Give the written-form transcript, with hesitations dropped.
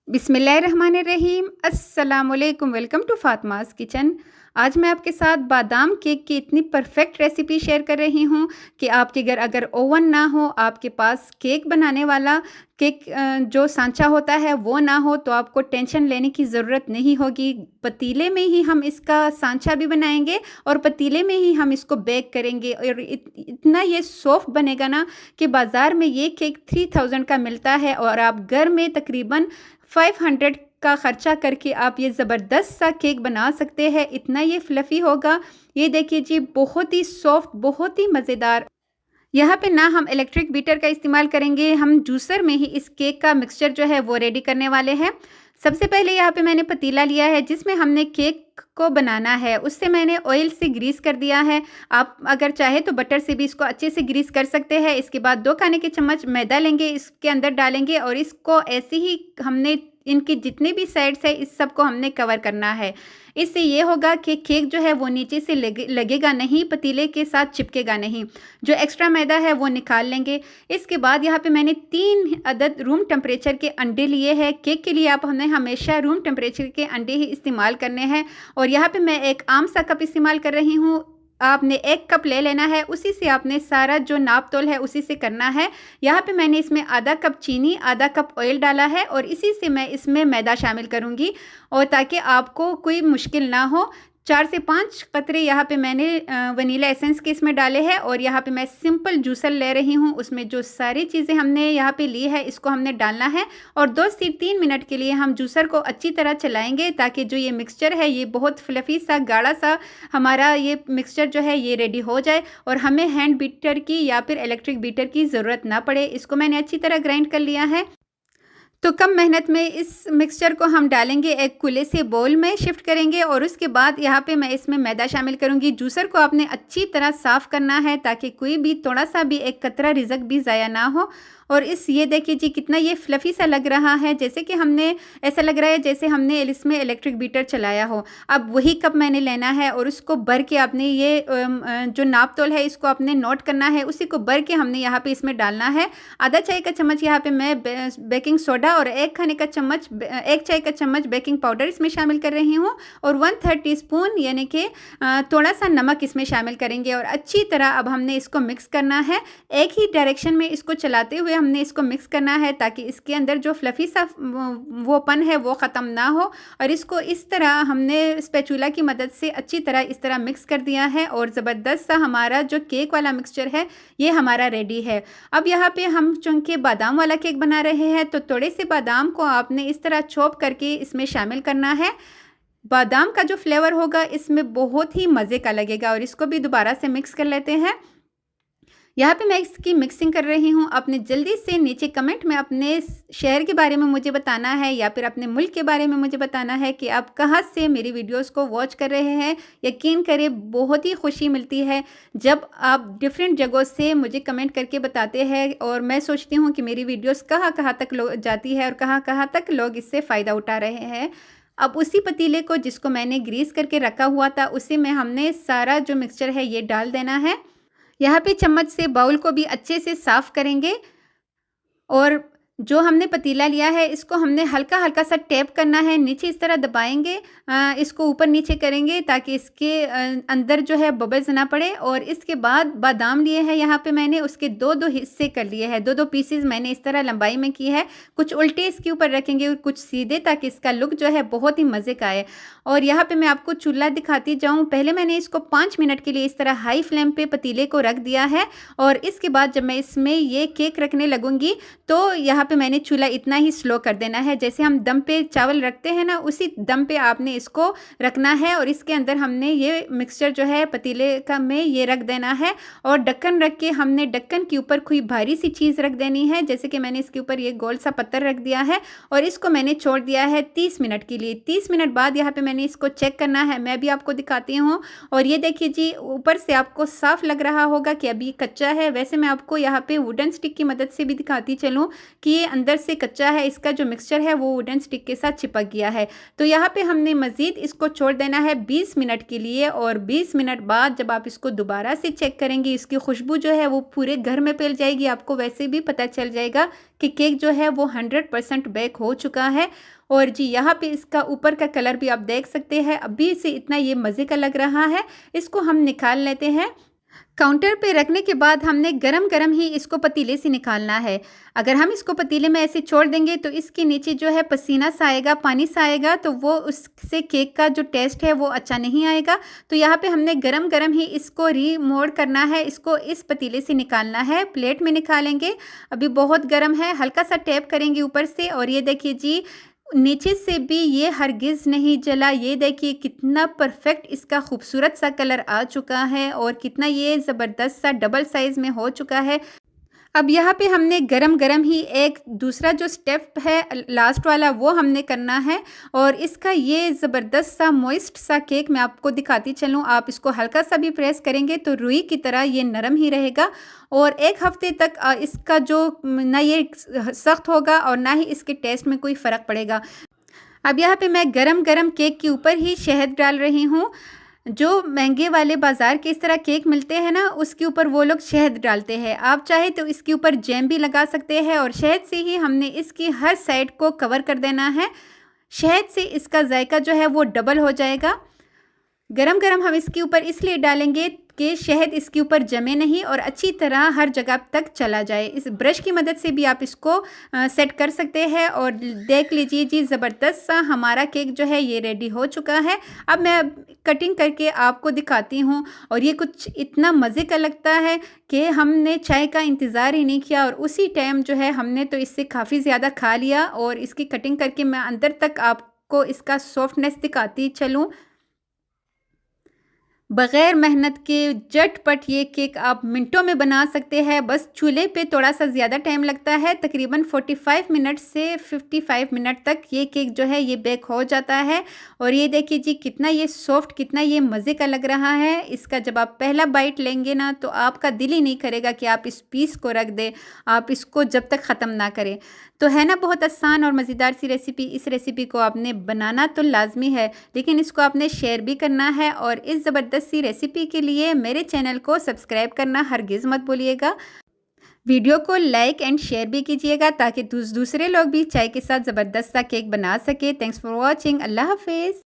बिस्मिल्लाहिर्रहमानिर्रहीम। अस्सलामुअलैकुम। Welcome to Fatima's kitchen. आज मैं आपके साथ बादाम केक की इतनी परफेक्ट रेसिपी शेयर कर रही हूँ कि आपके घर अगर ओवन ना हो, आपके पास केक बनाने वाला केक जो सांचा होता है वो ना हो, तो आपको टेंशन लेने की ज़रूरत नहीं होगी। पतीले में ही हम इसका सांचा भी बनाएंगे और पतीले में ही हम इसको बेक करेंगे और इतना ये सॉफ्ट बनेगा ना कि बाज़ार में ये केक 3000 का मिलता है और आप घर में तकरीबन 500 का खर्चा करके आप ये ज़बरदस्त सा केक बना सकते हैं। इतना ये फ्लफ़ी होगा। ये देखिए जी, बहुत ही सॉफ्ट, बहुत ही मज़ेदार। यहाँ पे ना हम इलेक्ट्रिक बीटर का इस्तेमाल करेंगे, हम जूसर में ही इस केक का मिक्सचर जो है वो रेडी करने वाले हैं। सबसे पहले यहाँ पे मैंने पतीला लिया है जिसमें हमने केक को बनाना है, उससे मैंने ऑयल से ग्रीस कर दिया है। आप अगर चाहे तो बटर से भी इसको अच्छे से ग्रीस कर सकते हैं। इसके बाद 2 खाने के चम्मच मैदा लेंगे, इसके अंदर डालेंगे और इसको ऐसे ही हमने इनकी जितने भी साइड्स है इस सब को हमने कवर करना है। इससे ये होगा कि केक जो है वो नीचे से लगेगा नहीं, पतीले के साथ चिपकेगा नहीं। जो एक्स्ट्रा मैदा है वो निकाल लेंगे। इसके बाद यहाँ पे मैंने 3 अदद रूम टेम्परेचर के अंडे लिए हैं। केक के लिए आप हमें हमेशा रूम टेम्परेचर के अंडे ही इस्तेमाल करने हैं। और यहाँ पे मैं एक आम सा कप इस्तेमाल कर रही हूँ। आपने 1 कप ले लेना है, उसी से आपने सारा जो नाप तोल है उसी से करना है। यहाँ पे मैंने इसमें आधा कप चीनी, आधा कप ऑयल डाला है और इसी से मैं इसमें मैदा शामिल करूँगी और ताकि आपको कोई मुश्किल ना हो। 4 से 5 कतरे यहाँ पे मैंने वनीला एसेंस के इसमें डाले हैं और यहाँ पे मैं सिंपल जूसर ले रही हूँ। उसमें जो सारी चीज़ें हमने यहाँ पे ली है इसको हमने डालना है और 2 से 3 मिनट के लिए हम जूसर को अच्छी तरह चलाएंगे ताकि जो ये मिक्सचर है ये बहुत फ्लफ़ी सा, गाढ़ा सा हमारा ये मिक्सचर जो है ये रेडी हो जाए और हमें हैंड बीटर की या फिर इलेक्ट्रिक बीटर की ज़रूरत ना पड़े। इसको मैंने अच्छी तरह ग्राइंड कर लिया है। तो कम मेहनत में इस मिक्सचर को हम डालेंगे, एक खुले से बाउल में शिफ्ट करेंगे और उसके बाद यहाँ पे मैं इसमें मैदा शामिल करूँगी। जूसर को आपने अच्छी तरह साफ़ करना है ताकि कोई भी थोड़ा सा भी एक कतरा रिजक भी ज़ाया ना हो। और ये देखिए जी, कितना ये फ्लफ़ी सा लग रहा है, जैसे कि हमने ऐसा लग रहा है जैसे हमने इसमें इलेक्ट्रिक बीटर चलाया हो। अब वही कप मैंने लेना है और उसको भर के आपने ये जो नाप तोल है इसको आपने नोट करना है, उसी को भर के हमने यहाँ पे इसमें डालना है। आधा चाय का चम्मच यहाँ पे मैं बेकिंग सोडा और 1 चाय का चम्मच बेकिंग पाउडर इसमें शामिल कर रही हूँ और 1/3 टीस्पून यानी कि थोड़ा सा नमक इसमें शामिल करेंगे और अच्छी तरह अब हमने इसको मिक्स करना है। एक ही डायरेक्शन में इसको चलाते हुए हमने इसको मिक्स करना है ताकि इसके अंदर जो फ्लफ़ी सा वोपन है वो ख़त्म ना हो। और इसको इस तरह हमने स्पैचुला की मदद से अच्छी तरह इस तरह मिक्स कर दिया है और ज़बरदस्त सा हमारा जो केक वाला मिक्सचर है ये हमारा रेडी है। अब यहाँ पे हम चूँकि बादाम वाला केक बना रहे हैं तो थोड़े से बादाम को आपने इस तरह चॉप करके इसमें शामिल करना है। बादाम का जो फ्लेवर होगा इसमें बहुत ही मज़े का लगेगा और इसको भी दोबारा से मिक्स कर लेते हैं। यहाँ पे मैं इसकी मिक्सिंग कर रही हूँ। आपने जल्दी से नीचे कमेंट में अपने शहर के बारे में मुझे बताना है या फिर अपने मुल्क के बारे में मुझे बताना है कि आप कहाँ से मेरी वीडियोस को वॉच कर रहे हैं। यकीन करें, बहुत ही खुशी मिलती है जब आप डिफरेंट जगहों से मुझे कमेंट करके बताते हैं और मैं सोचती हूँ कि मेरी वीडियोस कहाँ कहाँ तक जाती है और कहाँ कहाँ तक लोग इससे फ़ायदा उठा रहे हैं। अब उसी पतीले को जिसको मैंने ग्रीस करके रखा हुआ था उसी में हमने सारा जो मिक्सचर है ये डाल देना है। यहाँ पे चम्मच से बाउल को भी अच्छे से साफ़ करेंगे और जो हमने पतीला लिया है इसको हमने हल्का हल्का सा टैप करना है, नीचे इस तरह दबाएंगे, इसको ऊपर नीचे करेंगे ताकि इसके अंदर जो है बबल्स ना पड़े। और इसके बाद बादाम लिए हैं यहाँ पे मैंने, उसके 2-2 हिस्से कर लिए हैं, 2-2 पीसेस मैंने इस तरह लंबाई में की है। कुछ उल्टे इसके ऊपर रखेंगे और कुछ सीधे, ताकि इसका लुक जो है बहुत ही मज़े का आए। और यहाँ पे मैं आपको चूल्हा दिखाती जाऊँ। पहले मैंने इसको 5 मिनट के लिए इस तरह हाई फ्लेम पे पतीले को रख दिया है और इसके बाद जब मैं इसमें ये केक रखने लगूँगी तो यहाँ पे मैंने चूल्हा इतना ही स्लो कर देना है। जैसे हम दम पे चावल रखते हैं ना, उसी दम पे आपने इसको रखना है और इसके अंदर हमने ये मिक्सचर जो है पतीले का में ये रख देना है और ढक्कन रख के हमने ढक्कन के ऊपर कोई भारी सी चीज़ रख देनी है। जैसे कि मैंने इसके ऊपर ये गोल सा पत्थर रख दिया है और इसको मैंने छोड़ दिया है 30 मिनट के लिए। 30 मिनट बाद यहाँ पे मैंने इसको चेक करना है, मैं भी आपको दिखाती हूँ। और ये देखिए जी, ऊपर से आपको साफ लग रहा होगा कि अभी कच्चा है। वैसे मैं आपको यहाँ पे वुडन स्टिक की मदद से भी दिखाती चलूँ कि ये अंदर से कच्चा है, इसका जो मिक्सचर है वो वुडन स्टिक के साथ चिपक गया है। तो यहाँ पे हमने मज़ीद इसको छोड़ देना है 20 मिनट के लिए, और 20 मिनट बाद जब आप इसको दोबारा से चेक करेंगे, इसकी खुशबू जो है वो पूरे घर में फैल जाएगी। आपको वैसे भी पता चल जाएगा कि केक जो है वो 100% बेक हो चुका है। और जी यहाँ पे इसका ऊपर का कलर भी आप देख सकते हैं, अभी से इतना ये मज़े का लग रहा है। इसको हम निकाल लेते हैं। काउंटर पे रखने के बाद हमने गरम गरम ही इसको पतीले से निकालना है। अगर हम इसको पतीले में ऐसे छोड़ देंगे तो इसके नीचे जो है पसीना सा आएगा, पानी सा आएगा, तो वो उससे केक का जो टेस्ट है वो अच्छा नहीं आएगा। तो यहाँ पे हमने गरम गरम ही इसको रीमोल्ड करना है, इसको इस पतीले से निकालना है। प्लेट में निकालेंगे, अभी बहुत गर्म है, हल्का सा टैप करेंगे ऊपर से, और ये देखिए जी नीचे से भी ये हरगिज़ नहीं जला। ये देखिए कितना परफेक्ट इसका खूबसूरत सा कलर आ चुका है, और कितना ये ज़बरदस्त सा डबल साइज़ में हो चुका है। अब यहाँ पे हमने गरम गरम ही एक दूसरा जो स्टेप है लास्ट वाला वो हमने करना है, और इसका ये ज़बरदस्त सा मॉइस्ट सा केक मैं आपको दिखाती चलूँ। आप इसको हल्का सा भी प्रेस करेंगे तो रुई की तरह ये नरम ही रहेगा, और 1 हफ्ते तक इसका जो ना ये सख्त होगा और ना ही इसके टेस्ट में कोई फ़र्क पड़ेगा। अब यहाँ पे मैं गरम गरम केक के ऊपर ही शहद डाल रही हूँ। जो महंगे वाले बाज़ार के इस तरह केक मिलते हैं ना, उसके ऊपर वो लोग शहद डालते हैं। आप चाहे तो इसके ऊपर जैम भी लगा सकते हैं, और शहद से ही हमने इसकी हर साइड को कवर कर देना है। शहद से इसका जायका जो है वो डबल हो जाएगा। गरम गरम हम इसके ऊपर इसलिए डालेंगे कि शहद इसके ऊपर जमे नहीं और अच्छी तरह हर जगह तक चला जाए। इस ब्रश की मदद से भी आप इसको सेट कर सकते हैं। और देख लीजिए जी, ज़बरदस्त सा हमारा केक जो है ये रेडी हो चुका है। अब मैं कटिंग करके आपको दिखाती हूँ, और ये कुछ इतना मज़े का लगता है कि हमने चाय का इंतज़ार ही नहीं किया, और उसी टाइम जो है हमने तो इससे काफ़ी ज़्यादा खा लिया। और इसकी कटिंग करके मैं अंदर तक आपको इसका सॉफ्टनेस दिखाती चलूँ। बग़ैर मेहनत के झटपट ये केक आप मिनटों में बना सकते हैं। बस चूल्हे पे थोड़ा सा ज़्यादा टाइम लगता है, तकरीबन 45 मिनट से 55 मिनट तक ये केक जो है ये बेक हो जाता है। और ये देखिए जी कितना ये सॉफ्ट, कितना ये मज़े का लग रहा है। इसका जब आप पहला बाइट लेंगे ना तो आपका दिल ही नहीं करेगा कि आप इस पीस को रख दें, आप इसको जब तक ख़त्म ना करें। तो है ना बहुत आसान और मज़ेदार सी रेसिपी। इस रेसिपी को आपने बनाना तो लाजमी है, लेकिन इसको आपने शेयर भी करना है। और इस ज़बरदस्त सी रेसिपी के लिए मेरे चैनल को सब्सक्राइब करना हरगिज़ मत भूलिएगा। वीडियो को लाइक एंड शेयर भी कीजिएगा ताकि दूसरे लोग भी चाय के साथ ज़बरदस्त सा केक बना सके। Thanks for watching. अल्लाह हाफिज़।